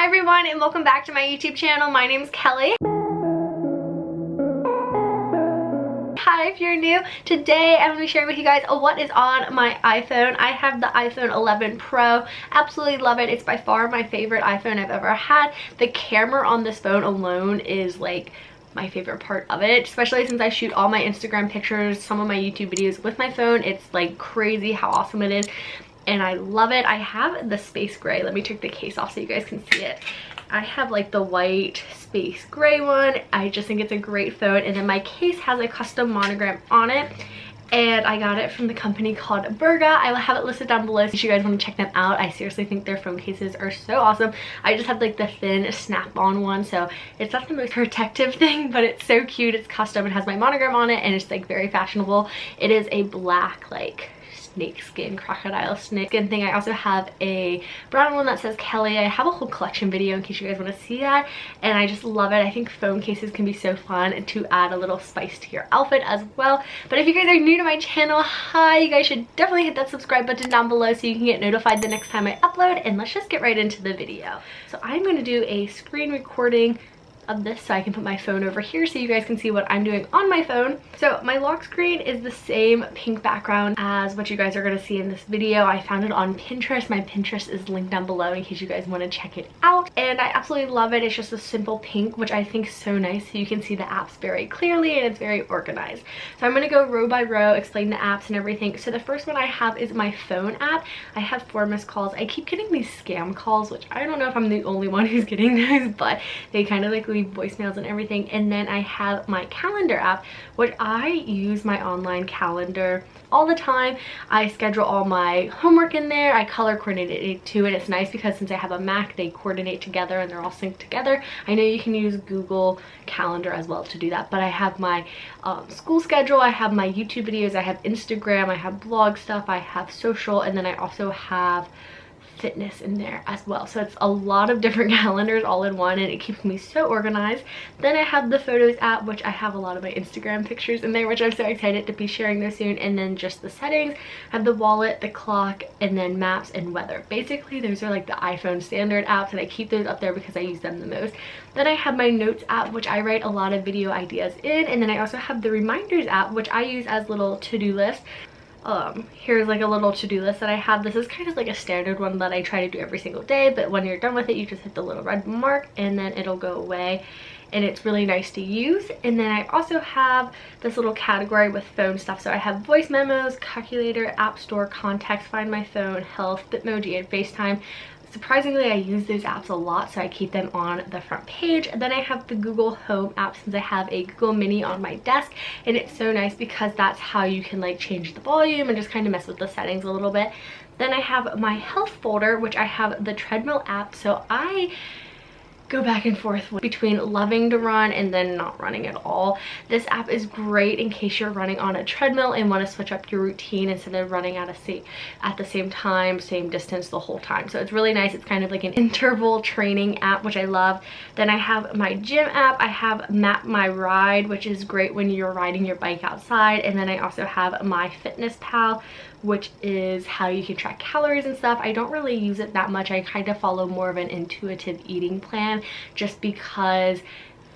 Hi everyone and welcome back to my YouTube channel. My name's Kelly. Hi if you're new. Today I'm going to be sharing with you guys what is on my iPhone. I have the iPhone 11 Pro. Absolutely love it. It's by far my favorite iPhone I've ever had. The camera on this phone alone is like my favorite part of it, especially since I shoot all my Instagram pictures, some of my YouTube videos with my phone. It's like crazy how awesome it is and I love it. I have the space gray. Let me take the case off so you guys can see it. I have like the white space gray one. I just think it's a great phone, and then my case has a custom monogram on it and I got it from the company called BURGA. I will have it listed down below if you guys want to check them out. I seriously think their phone cases are so awesome. I just have like the thin snap-on one, so it's not the most protective thing, but it's so cute. It's custom. It has my monogram on it and it's like very fashionable. It is a black like snake skin, crocodile snake skin thing. I also have a brown one that says Kelly. I have a whole collection video in case you guys want to see that, and I just love it. I think phone cases can be so fun to add a little spice to your outfit as well. But if you guys are new to my channel, hi, you guys should definitely hit that subscribe button down below so you can get notified the next time I upload, and let's just get right into the video. So I'm going to do a screen recording of this so I can put my phone over here so you guys can see what I'm doing on my phone. So my lock screen is the same pink background as what you guys are going to see in this video. I found it on Pinterest. My Pinterest is linked down below in case you guys want to check it out, and I absolutely love it. It's just a simple pink, which I think is so nice so you can see the apps very clearly and it's very organized. So I'm going to go row by row, explain the apps and everything. So the first one I have is my phone app. I have 4 missed calls. I keep getting these scam calls, which I don't know if I'm the only one who's getting those, but they kind of like leave voicemails and everything. And then I have my calendar app, which I use my online calendar all the time. I schedule all my homework in there. I color coordinate it too, and it's nice because since I have a Mac, they coordinate together and they're all synced together. I know you can use Google Calendar as well to do that, but I have my school schedule, I have my YouTube videos, I have Instagram, I have blog stuff, I have social, and then I also have fitness in there as well. So it's a lot of different calendars all in one, and it keeps me so organized. Then I have the photos app, which I have a lot of my Instagram pictures in there, which I'm so excited to be sharing those soon. And then just the settings, I have the wallet, the clock, and then maps and weather. Basically those are like the iPhone standard apps, and I keep those up there because I use them the most. Then I have my notes app, which I write a lot of video ideas in, and then I also have the reminders app, which I use as little to-do lists. Here's like a little to-do list that I have. This is kind of like a standard one that I try to do every single day, but when you're done with it, you just hit the little red mark and then it'll go away, and it's really nice to use. And then I also have this little category with phone stuff. So I have voice memos, calculator, app store, contacts, find my phone, health, Bitmoji, and FaceTime. Surprisingly, I use those apps a lot, so I keep them on the front page. And then I have the Google Home app, since I have a Google Mini on my desk, and it's so nice because that's how you can like change the volume and just kind of mess with the settings a little bit. Then I have my health folder, which I have the treadmill app, so I go back and forth between loving to run and then not running at all. This app is great in case you're running on a treadmill and want to switch up your routine instead of running at the same time, same distance the whole time. So it's really nice. It's kind of like an interval training app, which I love. Then I have my gym app. I have Map My Ride, which is great when you're riding your bike outside. And then I also have my Fitness Pal, which is how you can track calories and stuff. I don't really use it that much. I kind of follow more of an intuitive eating plan just because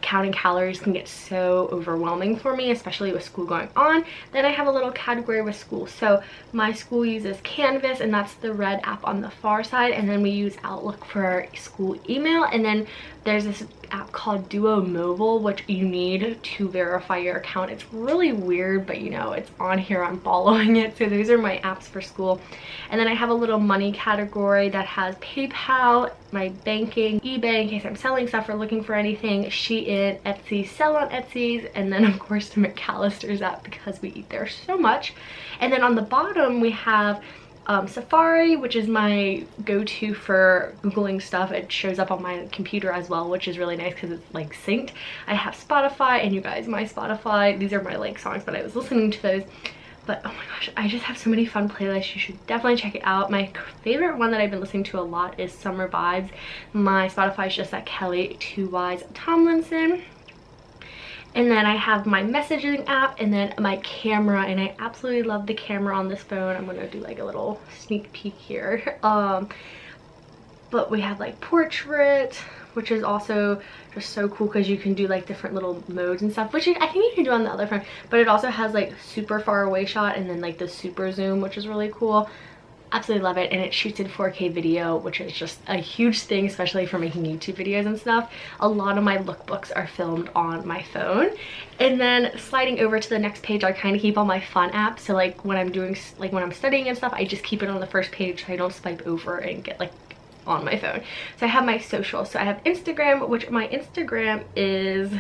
counting calories can get so overwhelming for me, especially with school going on. Then I have a little category with school. So my school uses Canvas, and that's the red app on the far side, and then we use Outlook for our school email. And then there's this app called Duo Mobile, which you need to verify your account. It's really weird, but you know, it's on here, I'm following it. So those are my apps for school. And then I have a little money category that has PayPal, my banking, eBay in case I'm selling stuff or looking for anything, Shein, Etsy, sell on Etsy's, and then of course the McAllister's app because we eat there so much. And then on the bottom we have Safari, which is my go-to for Googling stuff. It shows up on my computer as well, which is really nice because it's like synced. I have Spotify, and you guys, my Spotify, these are my like songs, but I was listening to those. But oh my gosh, I just have so many fun playlists. You should definitely check it out. My favorite one that I've been listening to a lot is Summer Vibes. My Spotify is just at Kelly 2Ys Tomlinson. And then I have my messaging app, and then my camera, and I absolutely love the camera on this phone. I'm gonna do like a little sneak peek here. But we have like portrait, which is also just so cool because you can do like different little modes and stuff, which I think you can do on the other phone. But it also has like super far away shot and then like the super zoom, which is really cool. Absolutely love it. And it shoots in 4K video, which is just a huge thing, especially for making YouTube videos and stuff. A lot of my lookbooks are filmed on my phone. And then sliding over to the next page, I kind of keep all my fun apps. So like when I'm doing, like when I'm studying and stuff, I just keep it on the first page so I don't swipe over and get like on my phone. So I have my social. So I have Instagram, which my Instagram is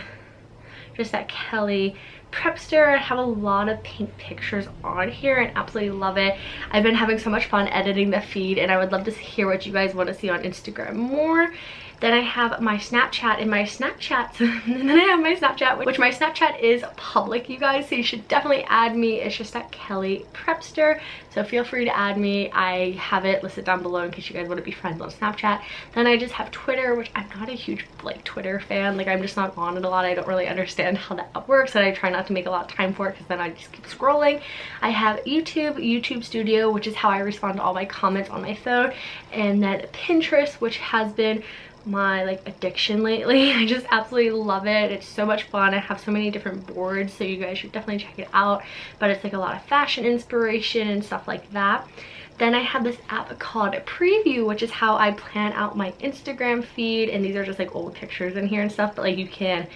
just at Kellyprepster. I have a lot of pink pictures on here and absolutely love it. I've been having so much fun editing the feed, and I would love to hear what you guys want to see on Instagram more. Then I have my Snapchat, and my Snapchat, and then I have my Snapchat, which my Snapchat is public, you guys, so you should definitely add me. It's just at Kellyprepster, so feel free to add me. I have it listed down below in case you guys want to be friends on Snapchat. Then I just have Twitter, which I'm not a huge like Twitter fan. Like I'm just not on it a lot. I don't really understand how that works, and I try not to make a lot of time for it because then I just keep scrolling. I have YouTube Studio, which is how I respond to all my comments on my phone, and then Pinterest, which has been my like addiction lately. I just absolutely love it. It's so much fun. I have so many different boards, so you guys should definitely check it out. But it's like a lot of fashion inspiration and stuff like that. Then I have this app called Preview, which is how I plan out my Instagram feed, and these are just like old pictures in here and stuff, but like you can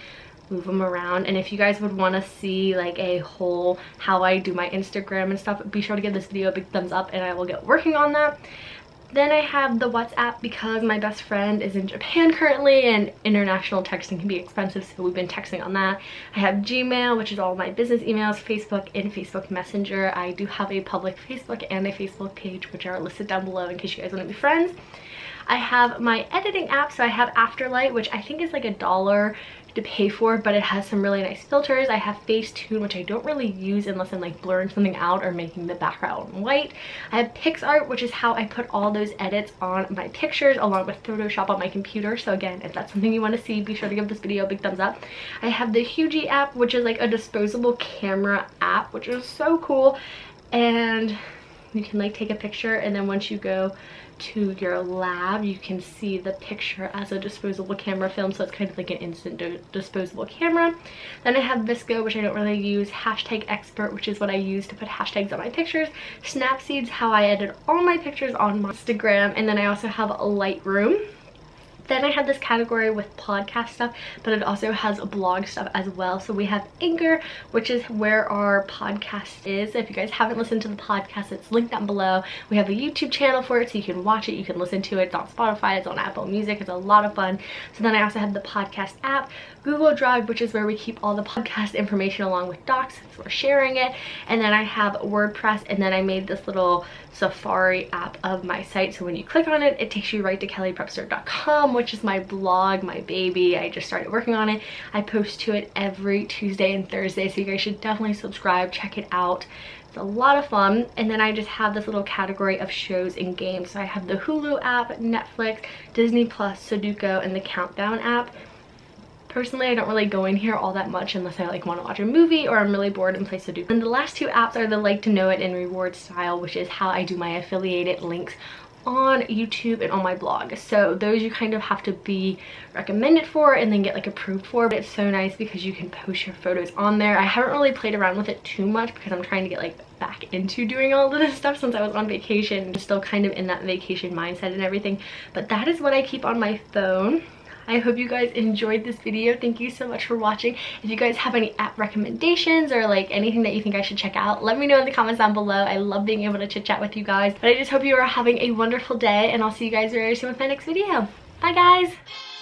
move them around. And if you guys would want to see like a whole how I do my Instagram and stuff, be sure to give this video a big thumbs up and I will get working on that. Then I have the WhatsApp because my best friend is in Japan currently and international texting can be expensive, so we've been texting on that. I have Gmail, which is all my business emails, Facebook, and Facebook Messenger. I do have a public Facebook and a Facebook page, which are listed down below in case you guys want to be friends. I have my editing app, so I have Afterlight, which I think is like $1 to pay for, but it has some really nice filters. I have Facetune, which I don't really use unless I'm like blurring something out or making the background white. I have PixArt, which is how I put all those edits on my pictures along with Photoshop on my computer. So again, if that's something you want to see, be sure to give this video a big thumbs up. I have the Hugie app, which is like a disposable camera app, which is so cool. And you can like take a picture, and then once you go to your lab you can see the picture as a disposable camera film, so it's kind of like an instant disposable camera. Then I have Visco, which I don't really use, Hashtag Expert, which is what I use to put hashtags on my pictures, Snapseeds, how I edit all my pictures on my Instagram, and then I also have Lightroom. Then I have this category with podcast stuff, but it also has blog stuff as well. So we have Anchor, which is where our podcast is. If you guys haven't listened to the podcast, it's linked down below. We have a YouTube channel for it, so you can watch it, you can listen to it. It's on Spotify, it's on Apple Music, it's a lot of fun. So then I also have the podcast app, Google Drive, which is where we keep all the podcast information along with docs since we're sharing it. And then I have WordPress, and then I made this little Safari app of my site, so when you click on it, it takes you right to kellyprepster.com, which is my blog, my baby. I just started working on it. I post to it every Tuesday and Thursday, so you guys should definitely subscribe, check it out. It's a lot of fun. And then I just have this little category of shows and games. So I have the Hulu app, Netflix, Disney Plus, Sudoku, and the Countdown app. Personally, I don't really go in here all that much unless I like want to watch a movie or I'm really bored and play Sudoku. And the last two apps are the Like to Know It and Reward Style, which is how I do my affiliated links on YouTube and on my blog. So those you kind of have to be recommended for and then get like approved for, but it's so nice because you can post your photos on there. I haven't really played around with it too much because I'm trying to get like back into doing all of this stuff since I was on vacation. I'm still kind of in that vacation mindset and everything, but that is what I keep on my phone. I hope you guys enjoyed this video. Thank you so much for watching. If you guys have any app recommendations or like anything that you think I should check out, let me know in the comments down below. I love being able to chit chat with you guys. But I just hope you are having a wonderful day, and I'll see you guys very soon with my next video. Bye guys!